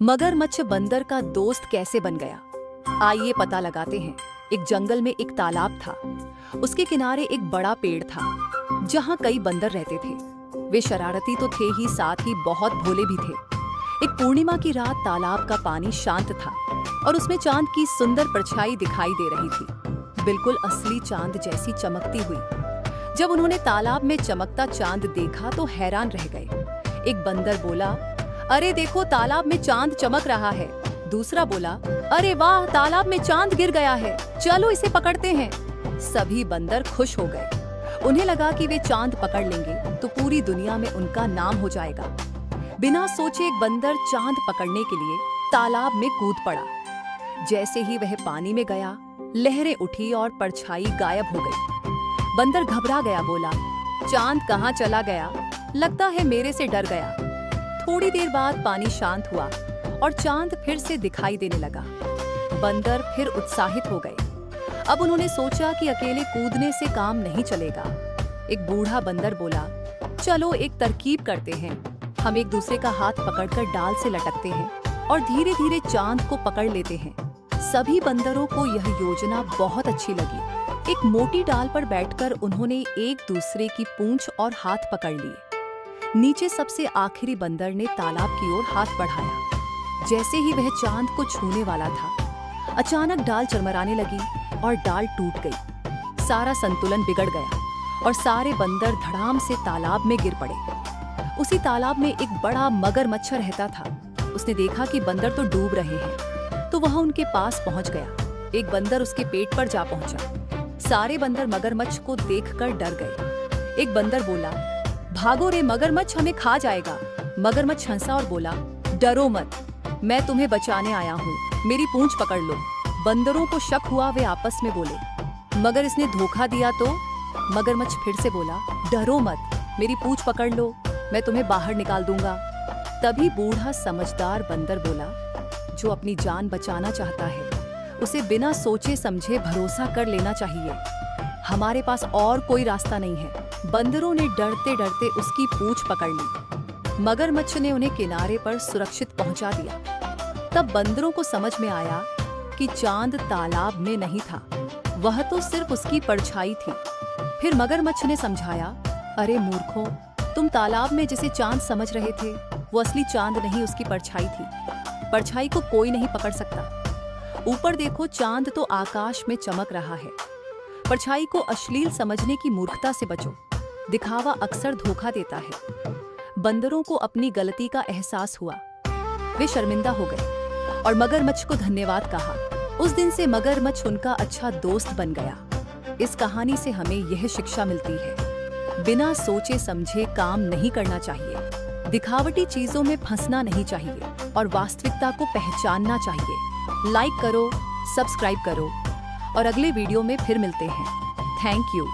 मगरमच्छ बंदर का दोस्त कैसे बन गया, आइए पता लगाते हैं। एक जंगल में एक तालाब था। उसके किनारे एक बड़ा पेड़ था जहाँ कई बंदर रहते थे। वे शरारती तो थे ही, साथ ही बहुत भोले भी थे। एक पूर्णिमा की रात तालाब का पानी शांत था और उसमें चांद की सुंदर परछाई दिखाई दे रही थी, बिल्कुल असली चांद जैसी चमकती हुई। जब उन्होंने तालाब में चमकता चांद देखा तो हैरान रह गए। एक बंदर बोला, अरे देखो तालाब में चांद चमक रहा है। दूसरा बोला, अरे वाह तालाब में चांद गिर गया है, चलो इसे पकड़ते हैं। सभी बंदर खुश हो गए। उन्हें लगा कि वे चांद पकड़ लेंगे तो पूरी दुनिया में उनका नाम हो जाएगा। बिना सोचे एक बंदर चांद पकड़ने के लिए तालाब में कूद पड़ा। जैसे ही वह पानी में गया, लहरें उठी और परछाई गायब हो गई। बंदर घबरा गया, बोला, चांद कहाँ चला गया? लगता है मेरे से डर गया। थोड़ी देर बाद पानी शांत हुआ और चांद फिर से दिखाई देने लगा। बंदर फिर उत्साहित हो गए। अब उन्होंने सोचा कि अकेले कूदने से काम नहीं चलेगा। एक बूढ़ा बंदर बोला, चलो एक तरकीब करते हैं। हम एक दूसरे का हाथ पकड़कर डाल से लटकते हैं और धीरे धीरे चांद को पकड़ लेते हैं। सभी बंदरों को यह योजना बहुत अच्छी लगी। एक मोटी डाल पर बैठकर उन्होंने एक दूसरे की पूंछ और हाथ पकड़ लिए। नीचे सबसे आखिरी बंदर ने तालाब की ओर हाथ बढ़ाया। जैसे ही वह चांद को छूने वाला था, अचानक डाल चरमराने लगी और डाल टूट गई। सारा संतुलन बिगड़ गया और सारे बंदर धड़ाम से तालाब में गिर पड़े। उसी तालाब में एक बड़ा मगरमच्छ रहता था। उसने देखा कि बंदर तो डूब रहे हैं, तो वह उनके पास पहुंच गया। एक बंदर उसके पेट पर जा पहुंचा। सारे बंदर मगरमच्छ को देखकर डर गए। एक बंदर बोला, भागो रे, मगरमच्छ हमें खा जाएगा। मगरमच्छ हंसा और बोला, डरो मत, मैं तुम्हें बचाने आया हूँ, मेरी पूंछ पकड़ लो। बंदरों को शक हुआ, वे आपस में बोले, मगर इसने धोखा दिया तो? मगरमच्छ फिर से बोला, डरो मत, मेरी पूंछ पकड़ लो, मैं तुम्हें बाहर निकाल दूंगा। तभी बूढ़ा समझदार बंदर बोला, जो अपनी जान बचाना चाहता है उसे बिना सोचे समझे भरोसा कर लेना चाहिए। हमारे पास और कोई रास्ता नहीं है। बंदरों ने डरते डरते उसकी पूंछ पकड़ ली। मगरमच्छ ने उन्हें किनारे पर सुरक्षित पहुंचा दिया। तब बंदरों को समझ में आया कि चांद तालाब में नहीं था, वह तो सिर्फ उसकी परछाई थी। फिर मगरमच्छ ने समझाया, अरे मूर्खों, तुम तालाब में जिसे चांद समझ रहे थे वो असली चांद नहीं, उसकी परछाई थी। परछाई को कोई नहीं पकड़ सकता। ऊपर देखो, चांद तो आकाश में चमक रहा है। परछाई को अश्लील समझने की मूर्खता से बचो। दिखावा अक्सर धोखा देता है। बंदरों को अपनी गलती का एहसास हुआ। वे शर्मिंदा हो गए और मगरमच्छ को धन्यवाद कहा। उस दिन से मगरमच्छ उनका अच्छा दोस्त बन गया। इस कहानी से हमें यह शिक्षा मिलती है, बिना सोचे समझे काम नहीं करना चाहिए। दिखावटी चीजों में फंसना नहीं चाहिए और वास्तविकता को पहचानना चाहिए। लाइक करो, सब्सक्राइब करो और अगले वीडियो में फिर मिलते हैं। Thank you.